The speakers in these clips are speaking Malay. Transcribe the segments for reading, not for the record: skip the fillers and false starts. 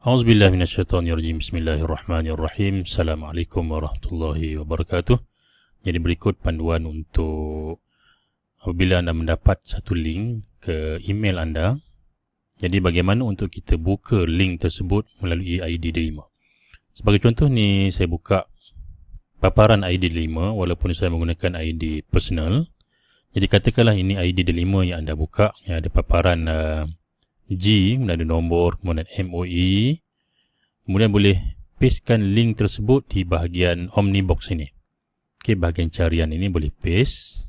Auzubillahi minasyaitonirrajim. Bismillahirrahmanirrahim. Assalamualaikum warahmatullahi wabarakatuh. Jadi berikut panduan untuk apabila anda mendapat satu link ke email anda. Jadi bagaimana untuk kita buka link tersebut melalui ID Delima. Sebagai contoh ni saya buka paparan ID Delima walaupun saya menggunakan ID personal. Jadi katakanlah ini ID Delima yang anda buka, yang ada paparan G, kemudian ada nombor, kemudian MOE. Kemudian boleh pastekan link tersebut di bahagian Omnibox ini. Okey, bahagian carian ini boleh paste.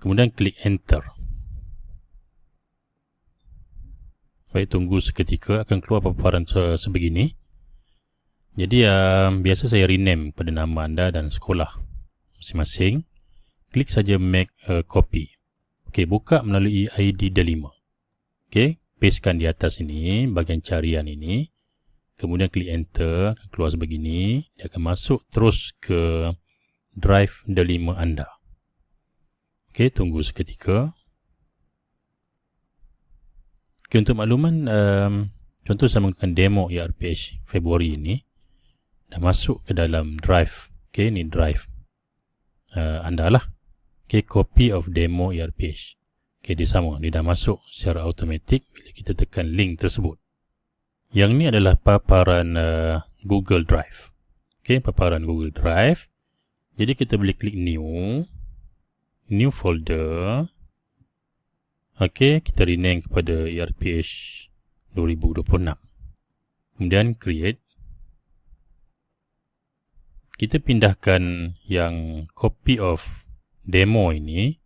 Kemudian klik enter. Baik, tunggu seketika, akan keluar paparan sebegini. Jadi biasa saya rename pada nama anda dan sekolah masing-masing. Klik saja make a copy. Okey, buka melalui ID Delima. Okey, pastekan di atas ini, bahagian carian ini. Kemudian klik enter, keluar sebegini. Dia akan masuk terus ke drive Delima anda. Okey, tunggu seketika. Okey, untuk makluman, contoh saya menggunakan demo ERPH Februari ini. Dah masuk ke dalam drive. Okey, ini drive anda lah. Okay, copy of demo ERPH. Okay, dia sama. Dia dah masuk secara automatik bila kita tekan link tersebut. Yang ni adalah paparan Google Drive. Okay, paparan Google Drive. Jadi kita boleh klik new. New folder. Okay, kita rename kepada ERPH 2026. Kemudian create. Kita pindahkan yang copy of demo ini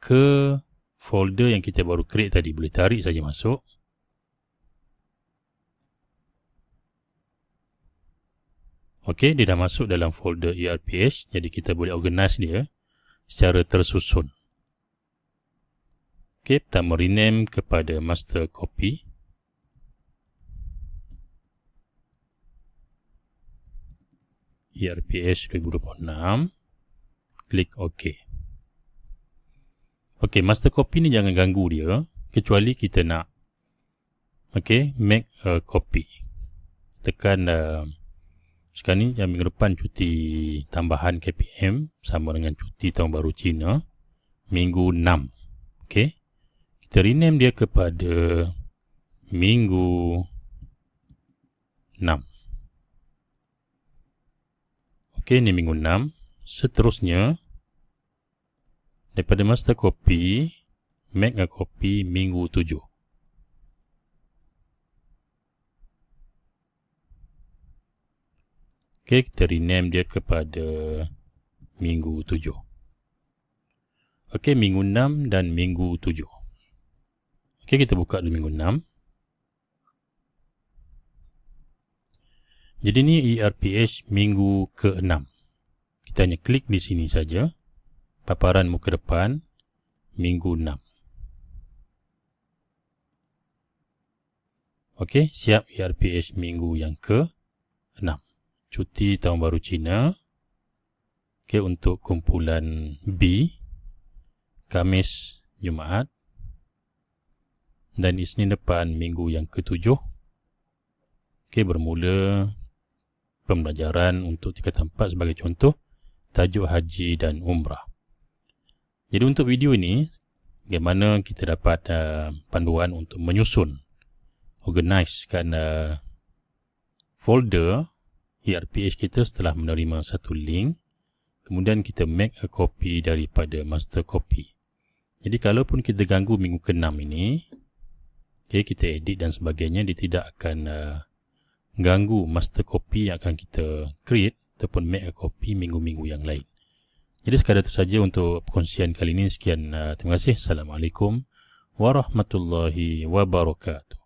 ke folder yang kita baru create tadi. Boleh tarik saja masuk. Okey, dia dah masuk dalam folder ERPH. Jadi kita boleh organize dia secara tersusun. Okey, pertama rename kepada master copy. ERPH 2026. Klik OK. Okey, master copy ni jangan ganggu dia kecuali kita nak make a copy. Tekan sekarang ni yang minggu depan cuti tambahan KPM sama dengan cuti tahun baru Cina minggu 6. Okey. Kita rename dia kepada minggu 6. Okey, ni minggu 6. Seterusnya, daripada master copy, make a copy minggu 7. Okey, kita rename dia kepada minggu 7. Okey, minggu 6 dan minggu 7. Okey, kita buka dulu minggu 6. Jadi ni ERPH minggu ke-6. Kita hanya klik di sini saja. Paparan muka depan minggu 6. Okey, siap ERPH minggu yang ke-6. Cuti tahun baru Cina. Okey, untuk kumpulan B, Khamis, Jumaat dan Isnin depan minggu yang ke-7. Okey, bermula pembelajaran untuk tingkatan 4 sebagai contoh. Tajuk haji dan umrah. Jadi untuk video ini, bagaimana kita dapat panduan untuk menyusun, organizekan folder ERPH kita setelah menerima satu link. Kemudian kita make a copy daripada master copy. Jadi kalaupun kita ganggu minggu ke-6 ini, kita edit dan sebagainya, dia tidak akan ganggu master copy yang akan kita create ataupun make a copy minggu-minggu yang lain. Jadi sekadar itu saja untuk perkongsian kali ini. Sekian, terima kasih. Assalamualaikum warahmatullahi wabarakatuh.